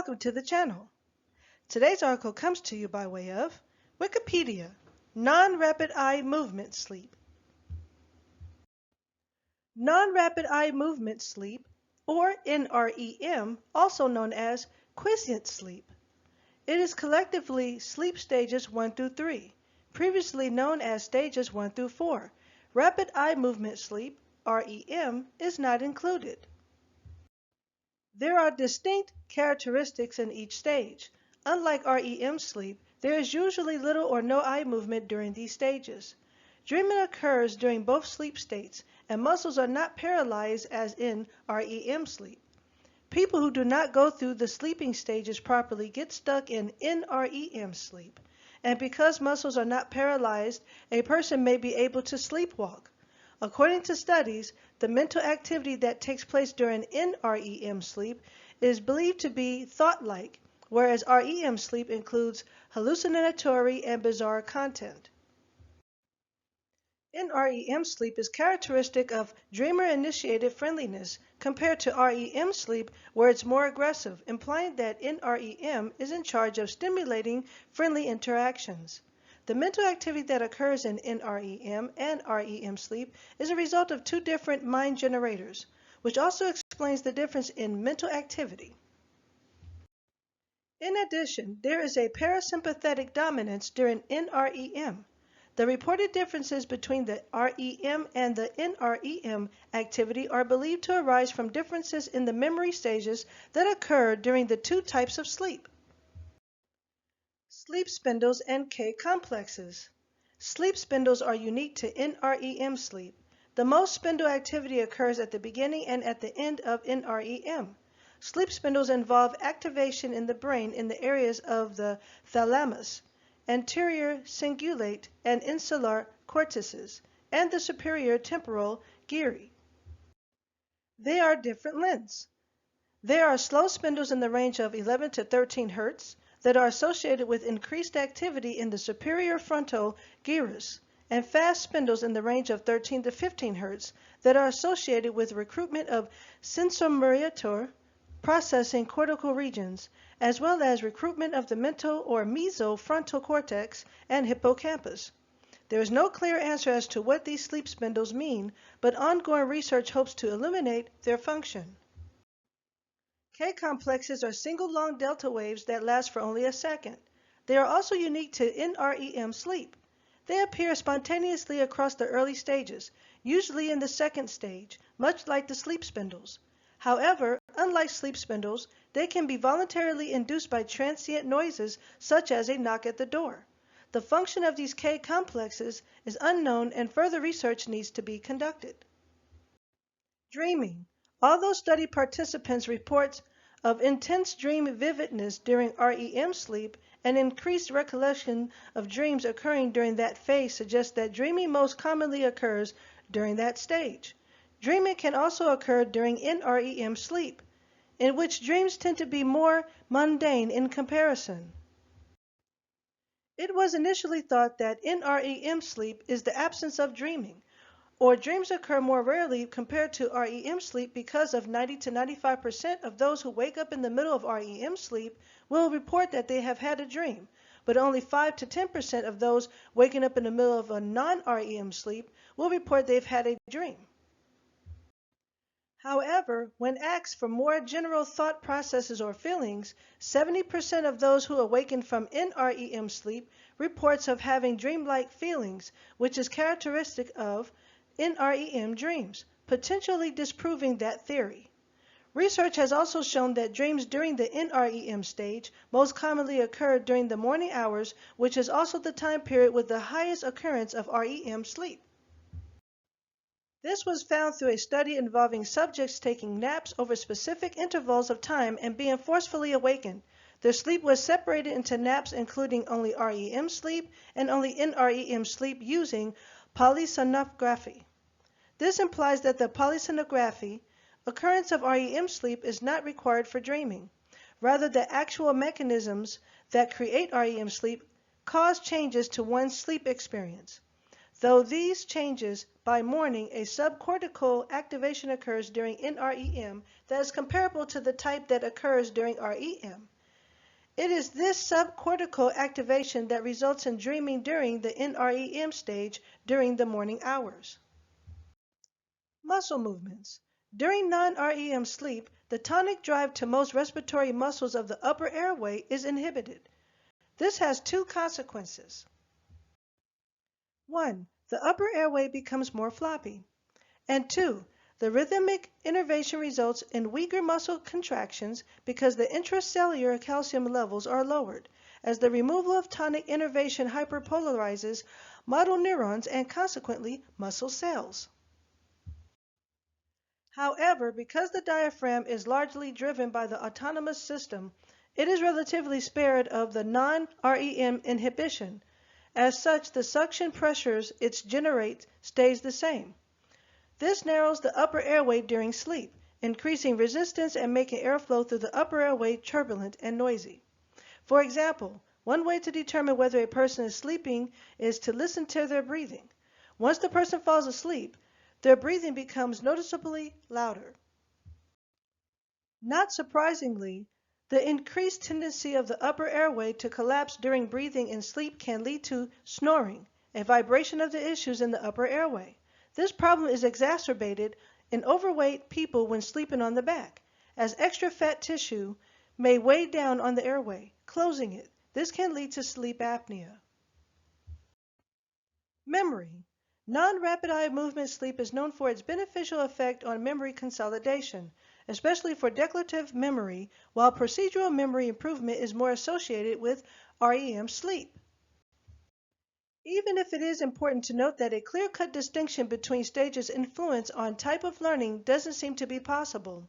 welcome to the channel. Today's article comes to you by way of Wikipedia, Non-Rapid Eye Movement Sleep. Non-rapid eye movement sleep, or NREM, also known as quiescent sleep. It is collectively sleep stages 1 through 3, previously known as stages 1 through 4. Rapid eye movement sleep, REM, is not included. There are distinct characteristics in each stage. Unlike REM sleep, there is usually little or no eye movement during these stages. Dreaming occurs during both sleep states, and muscles are not paralyzed as in REM sleep. People who do not go through the sleeping stages properly get stuck in NREM sleep, and because muscles are not paralyzed, a person may be able to sleepwalk. According to studies, the mental activity that takes place during NREM sleep is believed to be thought-like, whereas REM sleep includes hallucinatory and bizarre content. NREM sleep is characteristic of dreamer-initiated friendliness compared to REM sleep, where it's more aggressive, implying that NREM is in charge of stimulating friendly interactions. The mental activity that occurs in NREM and REM sleep is a result of two different mind generators, which also explains the difference in mental activity. In addition, there is a parasympathetic dominance during NREM. The reported differences between the REM and the NREM activity are believed to arise from differences in the memory stages that occur during the two types of sleep. Sleep spindles and K complexes. Sleep spindles are unique to NREM sleep. The most spindle activity occurs at the beginning and at the end of NREM. Sleep spindles involve activation in the brain in the areas of the thalamus, anterior cingulate and insular cortices, and the superior temporal gyri. They are different lengths. There are slow spindles in the range of 11 to 13 Hz that are associated with increased activity in the superior frontal gyrus, and fast spindles in the range of 13 to 15 Hz that are associated with recruitment of sensorimotor processing cortical regions, as well as recruitment of the mental or mesofrontal cortex and hippocampus. There is no clear answer as to what these sleep spindles mean, but ongoing research hopes to illuminate their function. K complexes are single long delta waves that last for only a second. They are also unique to NREM sleep. They appear spontaneously across the early stages, usually in the second stage, much like the sleep spindles. However, unlike sleep spindles, they can be voluntarily induced by transient noises such as a knock at the door. The function of these K complexes is unknown and further research needs to be conducted. Dreaming. Although study participants report of intense dream vividness during REM sleep, and increased recollection of dreams occurring during that phase suggests that dreaming most commonly occurs during that stage. Dreaming can also occur during NREM sleep, in which dreams tend to be more mundane in comparison. It was initially thought that NREM sleep is the absence of dreaming, or dreams occur more rarely compared to REM sleep because of 90 to 95% of those who wake up in the middle of REM sleep will report that they have had a dream, but only 5 to 10% of those waking up in the middle of a non-REM sleep will report they've had a dream. However, when asked for more general thought processes or feelings, 70% of those who awaken from NREM sleep reports of having dreamlike feelings, which is characteristic of NREM dreams, potentially disproving that theory. Research has also shown that dreams during the NREM stage most commonly occur during the morning hours, which is also the time period with the highest occurrence of REM sleep. This was found through a study involving subjects taking naps over specific intervals of time and being forcefully awakened. Their sleep was separated into naps including only REM sleep and only NREM sleep using polysomnography. This implies that the polysomnography occurrence of REM sleep is not required for dreaming. Rather, the actual mechanisms that create REM sleep cause changes to one's sleep experience. Though these changes, by morning, a subcortical activation occurs during NREM that is comparable to the type that occurs during REM. It is this subcortical activation that results in dreaming during the NREM stage during the morning hours. Muscle movements. During non-REM sleep, the tonic drive to most respiratory muscles of the upper airway is inhibited. This has two consequences. 1. The upper airway becomes more floppy. And 2. The rhythmic innervation results in weaker muscle contractions because the intracellular calcium levels are lowered, as the removal of tonic innervation hyperpolarizes motor neurons and consequently muscle cells. However, because the diaphragm is largely driven by the autonomous system, it is relatively spared of the non-REM inhibition. As such, the suction pressures it generates stays the same. This narrows the upper airway during sleep, increasing resistance and making airflow through the upper airway turbulent and noisy. For example, one way to determine whether a person is sleeping is to listen to their breathing. Once the person falls asleep, their breathing becomes noticeably louder. Not surprisingly, the increased tendency of the upper airway to collapse during breathing in sleep can lead to snoring, a vibration of the issues in the upper airway. This problem is exacerbated in overweight people when sleeping on the back, as extra fat tissue may weigh down on the airway, closing it. This can lead to sleep apnea. Memory. Non-rapid eye movement sleep is known for its beneficial effect on memory consolidation, especially for declarative memory, while procedural memory improvement is more associated with REM sleep. Even if it is important to note that a clear-cut distinction between stages' influence on type of learning doesn't seem to be possible.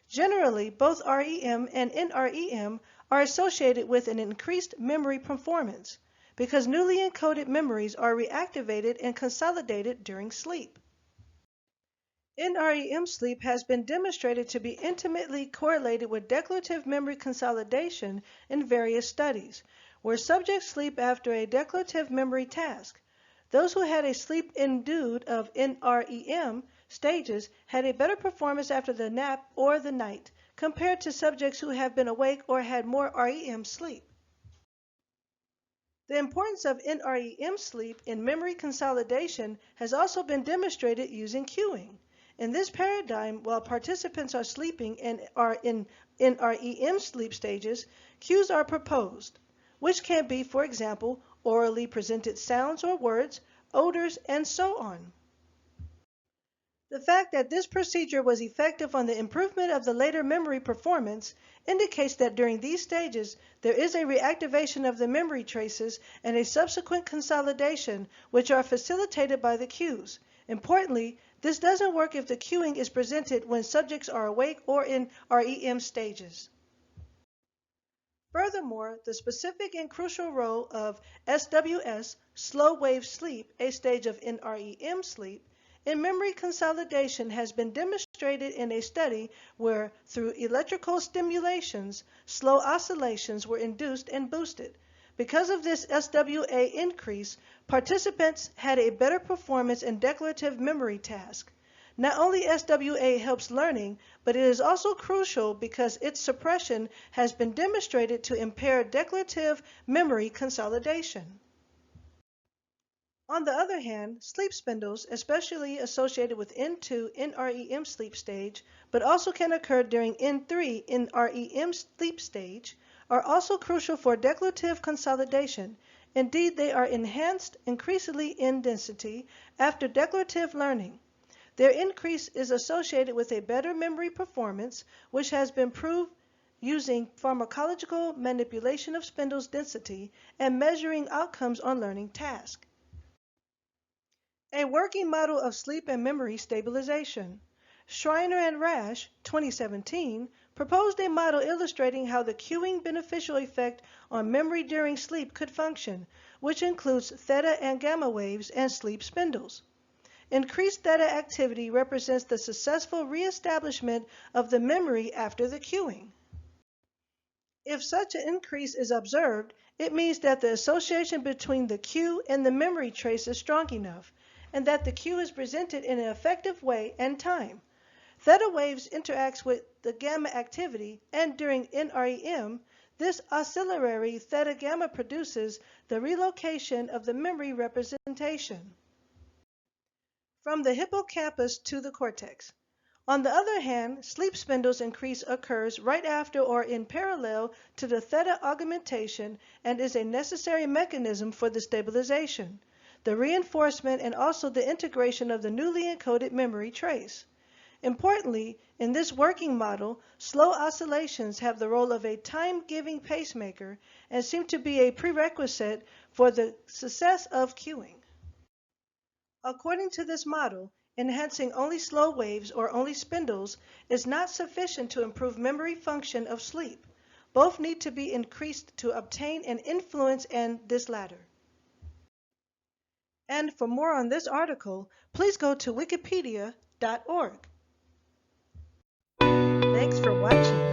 Generally, both REM and NREM are associated with an increased memory performance because newly encoded memories are reactivated and consolidated during sleep. NREM sleep has been demonstrated to be intimately correlated with declarative memory consolidation in various studies, where subjects sleep after a declarative memory task. Those who had a sleep induced of NREM stages had a better performance after the nap or the night compared to subjects who have been awake or had more REM sleep. The importance of NREM sleep in memory consolidation has also been demonstrated using cueing. In this paradigm, while participants are sleeping and are in NREM sleep stages, cues are proposed, which can be, for example, orally presented sounds or words, odors, and so on. The fact that this procedure was effective on the improvement of the later memory performance indicates that during these stages, there is a reactivation of the memory traces and a subsequent consolidation, which are facilitated by the cues. Importantly, this doesn't work if the cueing is presented when subjects are awake or in REM stages. Furthermore, the specific and crucial role of SWS, slow wave sleep, a stage of NREM sleep, in memory consolidation has been demonstrated in a study where, through electrical stimulations, slow oscillations were induced and boosted. Because of this SWA increase, participants had a better performance in declarative memory tasks. Not only SWA helps learning, but it is also crucial because its suppression has been demonstrated to impair declarative memory consolidation. On the other hand, sleep spindles, especially associated with N2 NREM sleep stage, but also can occur during N3 NREM sleep stage, are also crucial for declarative consolidation. Indeed, they are enhanced increasingly in density after declarative learning. Their increase is associated with a better memory performance, which has been proved using pharmacological manipulation of spindles density and measuring outcomes on learning tasks. A working model of sleep and memory stabilization. Schreiner and Rasch, 2017, proposed a model illustrating how the cueing beneficial effect on memory during sleep could function, which includes theta and gamma waves and sleep spindles. Increased theta activity represents the successful reestablishment of the memory after the cueing. If such an increase is observed, it means that the association between the cue and the memory trace is strong enough, and that the cue is presented in an effective way and time. Theta waves interacts with the gamma activity, and during NREM, This oscillatory theta gamma produces the relocation of the memory representation from the hippocampus to the cortex. On the other hand, sleep spindles increase occurs right after or in parallel to the theta augmentation and is a necessary mechanism for the stabilization, the reinforcement, and also the integration of the newly encoded memory trace. Importantly, in this working model, slow oscillations have the role of a time-giving pacemaker and seem to be a prerequisite for the success of cueing. According to this model, enhancing only slow waves or only spindles is not sufficient to improve memory function of sleep. Both need to be increased to obtain an influence in this latter. And for more on this article, please go to wikipedia.org. Thanks for watching.